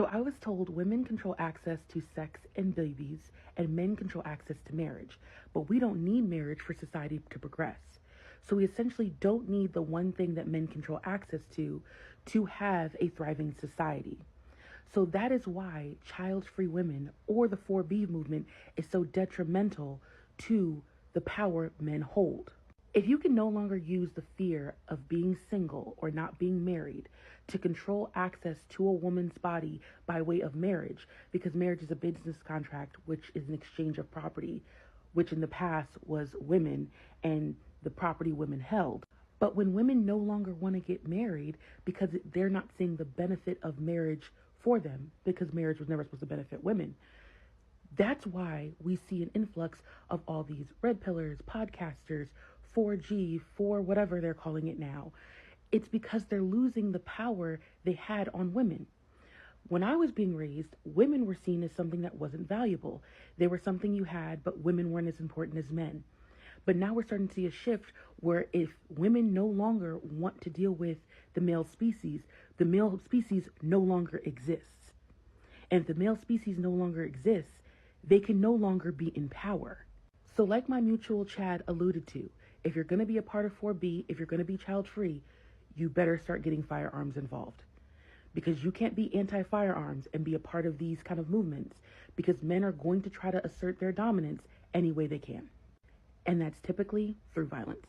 So I was told women control access to sex and babies, and men control access to marriage. But we don't need marriage for society to progress. So we essentially don't need the one thing that men control access to have a thriving society. So that is why child-free women or the 4B movement is so detrimental to the power men hold. If you can no longer use the fear of being single or not being married to control access to a woman's body by way of marriage, because marriage is a business contract, which is an exchange of property, which in the past was women and the property women held. But when women no longer want to get married because they're not seeing the benefit of marriage for them, because marriage was never supposed to benefit women, that's why we see an influx of all these red pillars, podcasters, 4G, 4 whatever they're calling it now. It's because they're losing the power they had on women. When I was being raised, women were seen as something that wasn't valuable. They were something you had, but women weren't as important as men. But now we're starting to see a shift where if women no longer want to deal with the male species no longer exists. And if the male species no longer exists, they can no longer be in power. So like my mutual Chad alluded to, if you're going to be a part of 4B, if you're going to be child-free, you better start getting firearms involved. Because you can't be anti-firearms and be a part of these kind of movements, because men are going to try to assert their dominance any way they can. And that's typically through violence.